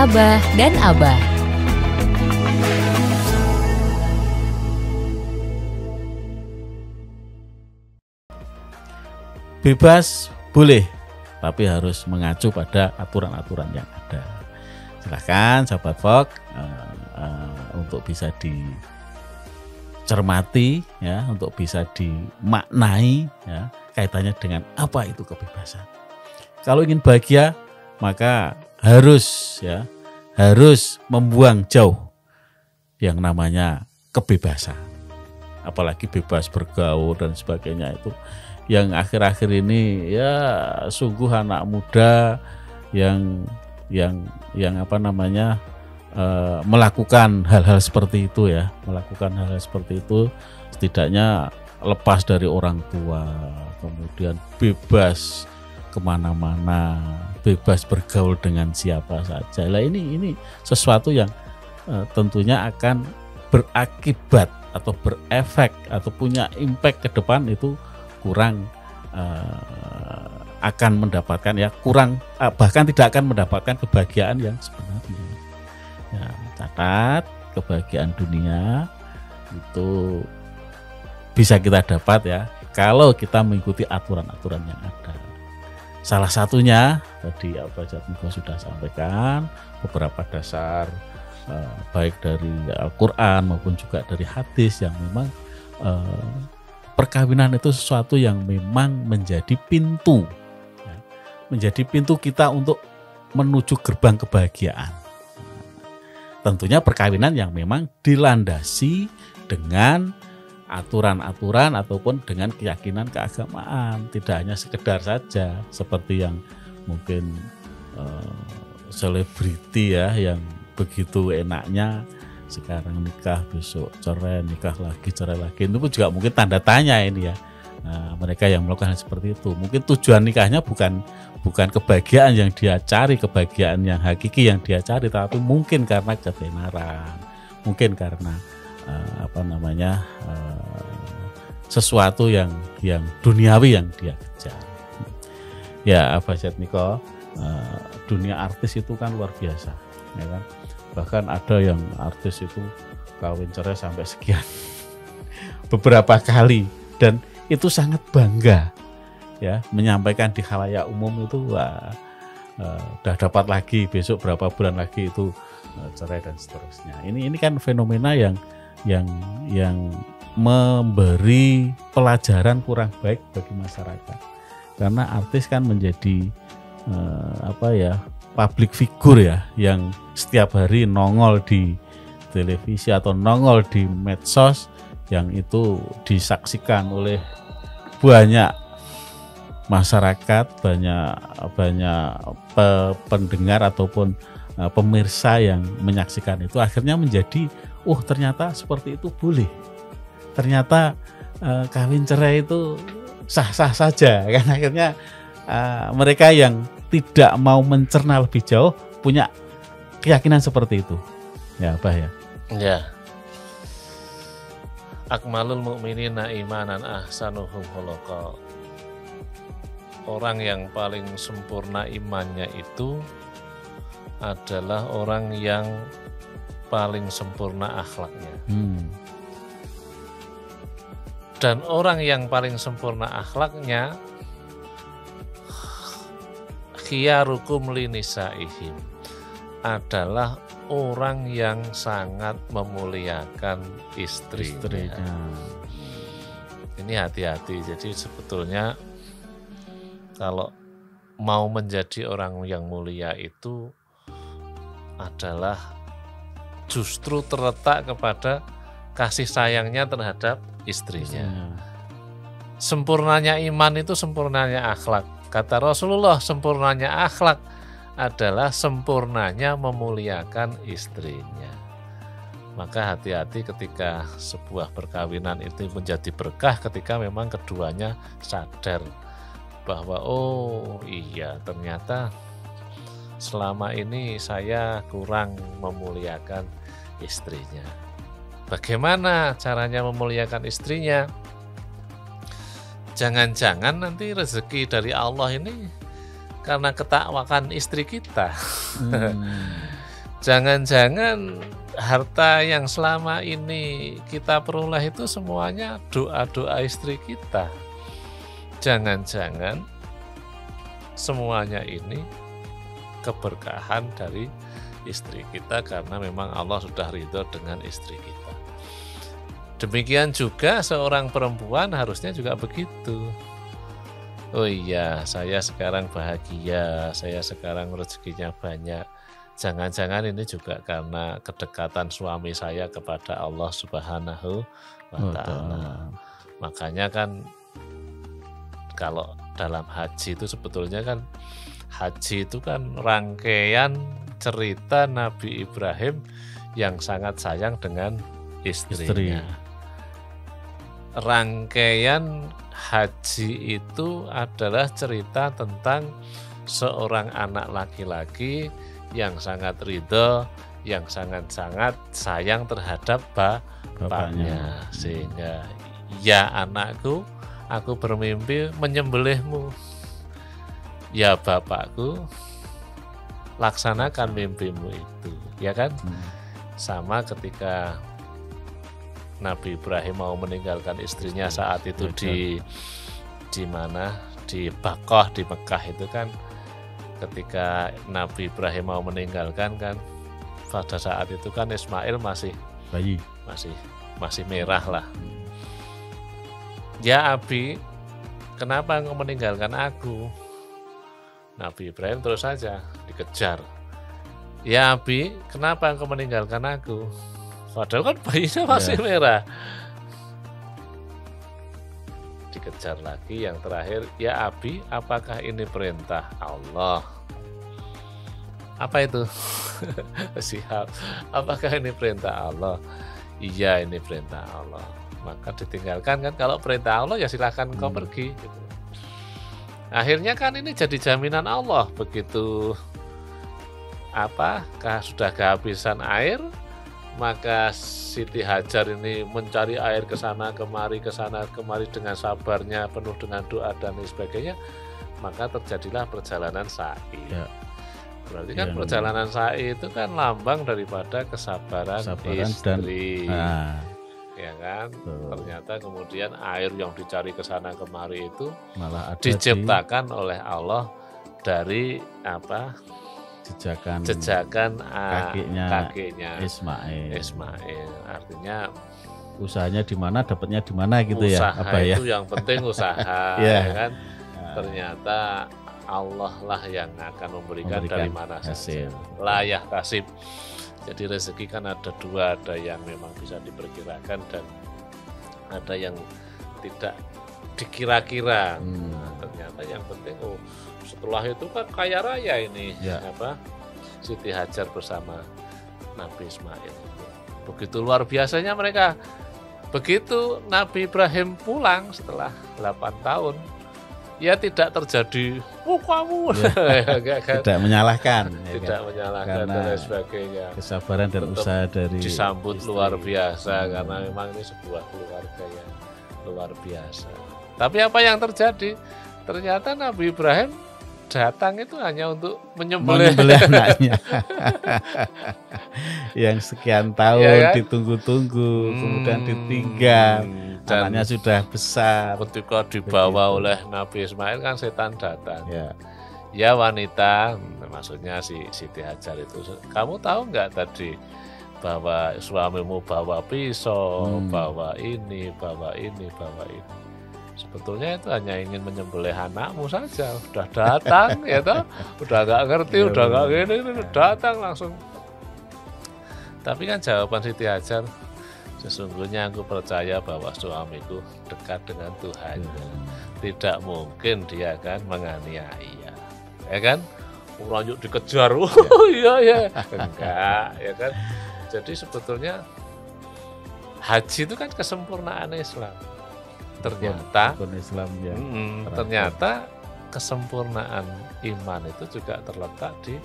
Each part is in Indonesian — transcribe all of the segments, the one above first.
Abah dan Abah. Bebas boleh, tapi harus mengacu pada aturan-aturan yang ada. Silakan sahabat Fok untuk bisa dicermati ya, untuk bisa dimaknai ya, kaitannya dengan apa itu kebebasan. Kalau ingin bahagia maka harus membuang jauh yang namanya kebebasan. Apalagi bebas bergaul dan sebagainya itu yang akhir-akhir ini ya sungguh anak muda yang melakukan hal-hal seperti itu ya, setidaknya lepas dari orang tua, kemudian bebas kemana-mana, bebas bergaul dengan siapa saja. Lah ini sesuatu yang tentunya akan berakibat atau berefek atau punya impact ke depan itu kurang akan mendapatkan bahkan tidak akan mendapatkan kebahagiaan yang sebenarnya. Ya, catat kebahagiaan dunia itu bisa kita dapat ya kalau kita mengikuti aturan-aturan yang ada. Salah satunya tadi Abah Jatmiko sudah sampaikan beberapa dasar baik dari Al-Quran maupun juga dari hadis yang memang perkawinan itu sesuatu yang memang menjadi pintu kita untuk menuju gerbang kebahagiaan. Tentunya perkawinan yang memang dilandasi dengan aturan-aturan ataupun dengan keyakinan keagamaan, tidak hanya sekedar saja seperti yang mungkin selebriti ya yang begitu enaknya sekarang nikah besok cerai, nikah lagi cerai lagi, itu pun juga mungkin tanda tanya ini ya. Nah, mereka yang melakukan seperti itu mungkin tujuan nikahnya bukan kebahagiaan yang dia cari, kebahagiaan yang hakiki yang dia cari, tapi mungkin karena ketenaran, mungkin karena sesuatu yang duniawi yang dia kejar. Ya Abah Jatmiko, dunia artis itu kan luar biasa ya kan. Bahkan ada yang artis itu kawin cerai sampai sekian beberapa kali, dan itu sangat bangga ya menyampaikan di khalayak umum itu udah dapat lagi, besok berapa bulan lagi itu cerai dan seterusnya. Ini kan fenomena yang memberi pelajaran kurang baik bagi masyarakat, karena artis kan menjadi public figure ya, yang setiap hari nongol di televisi atau nongol di medsos, yang itu disaksikan oleh banyak masyarakat, banyak pendengar ataupun pemirsa yang menyaksikan itu. Akhirnya menjadi ternyata seperti itu boleh, ternyata kawin cerai itu sah-sah saja kan. Akhirnya mereka yang tidak mau mencerna lebih jauh punya keyakinan seperti itu ya Abah ya. Ya. Akmalul mu'minina imanan ahsanuhum khuluqa. Orang yang paling sempurna imannya itu adalah orang yang paling sempurna akhlaknya. Dan orang yang paling sempurna akhlaknya khiyarukum linisaihim, adalah orang yang sangat memuliakan istrinya. Ini hati-hati. Jadi sebetulnya kalau mau menjadi orang yang mulia itu adalah justru terletak kepada kasih sayangnya terhadap istrinya. Sempurnanya iman itu sempurnanya akhlak. Kata Rasulullah, sempurnanya akhlak adalah sempurnanya memuliakan istrinya. Maka hati-hati ketika sebuah perkawinan itu menjadi berkah ketika memang keduanya sadar bahwa iya ternyata selama ini saya kurang memuliakan istrinya. Bagaimana caranya memuliakan istrinya? Jangan-jangan nanti rezeki dari Allah ini karena ketakwakan istri kita. Jangan-jangan harta yang selama ini kita peroleh itu semuanya doa-doa istri kita. Jangan-jangan semuanya ini keberkahan dari istri kita karena memang Allah sudah ridho dengan istri kita. Demikian juga seorang perempuan harusnya juga begitu. Oh iya, saya sekarang bahagia, saya sekarang rezekinya banyak. Jangan-jangan ini juga karena kedekatan suami saya kepada Allah Subhanahu wa Ta'ala. Makanya kan kalau dalam haji itu sebetulnya kan haji itu kan rangkaian cerita Nabi Ibrahim yang sangat sayang dengan istrinya. Rangkaian haji itu adalah cerita tentang seorang anak laki-laki yang sangat ridho, yang sangat-sangat sayang terhadap bapaknya. Sehingga, ya anakku, aku bermimpi menyembelihmu. Ya bapakku, laksanakan mimpimu itu, ya kan? Sama ketika Nabi Ibrahim mau meninggalkan istrinya saat itu di mana? Di Bakoh di Mekah itu kan, ketika Nabi Ibrahim mau meninggalkan kan, pada saat itu kan Ismail masih bayi, masih merah lah. Ya Abi, kenapa engkau meninggalkan aku? Nabi Ibrahim terus saja dikejar. Ya Abi, kenapa engkau meninggalkan aku? Padahal kan bayinya masih merah. Dikejar lagi, yang terakhir, ya Abi, apakah ini perintah Allah? Apa itu? Siap. Apakah ini perintah Allah? Iya, ini perintah Allah. Maka ditinggalkan kan, kalau perintah Allah ya silahkan kau pergi. Gitu. Akhirnya kan ini jadi jaminan Allah, begitu sudah kehabisan air, maka Siti Hajar ini mencari air ke sana kemari dengan sabarnya, penuh dengan doa dan sebagainya, maka terjadilah perjalanan sa'i. Ya. Berarti kan perjalanan sa'i itu kan lambang daripada kesabaran istri. Ya kan? Ternyata kemudian air yang dicari ke sana kemari itu malah diciptakan oleh Allah dari jejakan kakinya Ismail. Artinya usahanya di mana, dapatnya di mana gitu usaha ya. Usaha itu yang penting usaha, ya kan? Ternyata Allah lah yang akan memberikan dari mana hasil. Layah kasib. Jadi rezeki kan ada dua, ada yang memang bisa diperkirakan dan ada yang tidak dikira-kira. Ternyata yang penting setelah itu kan kaya raya ini Siti Hajar bersama Nabi Ismail. Begitu luar biasanya mereka. Begitu Nabi Ibrahim pulang setelah 8 tahun, ya tidak terjadi kamu tidak menyalahkan dan sebagainya. Kesabaran dan usaha dari disambut istri. Luar biasa karena memang ini sebuah keluarga yang luar biasa. Tapi apa yang terjadi? Ternyata Nabi Ibrahim datang itu hanya untuk menyembelih anaknya yang sekian tahun ya kan? Ditunggu-tunggu, kemudian ditinggal. Dan anaknya sudah besar. Ketika dibawa oleh Nabi Ismail kan setan datang. Ya wanita, maksudnya si Siti Hajar itu, kamu tahu nggak tadi bahwa suamimu bawa pisau, bawa ini. Sebetulnya itu hanya ingin menyembelih anakmu saja. Udah datang, ya toh, udah nggak ngerti, udah nggak gini, datang langsung. Tapi kan jawaban Siti Hajar, sesungguhnya aku percaya bahwa suamiku dekat dengan Tuhan. Tidak mungkin dia akan menganiaya, ya kan? Lanjut dikejar, iya, enggak, ya kan? Jadi sebetulnya haji itu kan kesempurnaan Islam. Ternyata ternyata kesempurnaan iman itu juga terletak di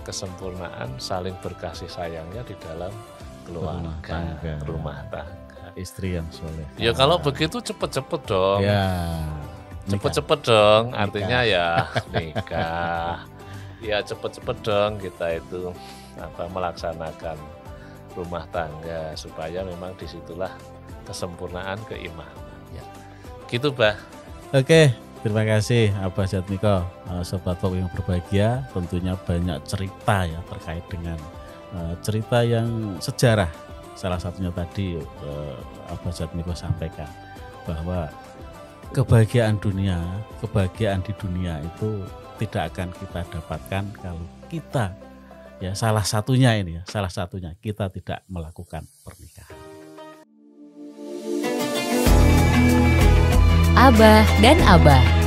kesempurnaan saling berkasih sayangnya di dalam keluarga, rumah tangga, istri yang soleh. Ya kalau begitu cepet-cepet dong. Ya. Cepet-cepet dong, artinya ya nikah. ya cepet-cepet dong kita itu melaksanakan rumah tangga supaya memang disitulah kesempurnaan keimanan. Ya. Gitu, Bah. Oke, terima kasih Abah Jatmiko. Sobat Pop yang berbahagia, tentunya banyak cerita ya terkait dengan cerita yang sejarah. Salah satunya tadi Abah Jatmiko sampaikan bahwa kebahagiaan di dunia itu tidak akan kita dapatkan kalau kita salah satunya kita tidak melakukan pernikahan. Abah dan Abah.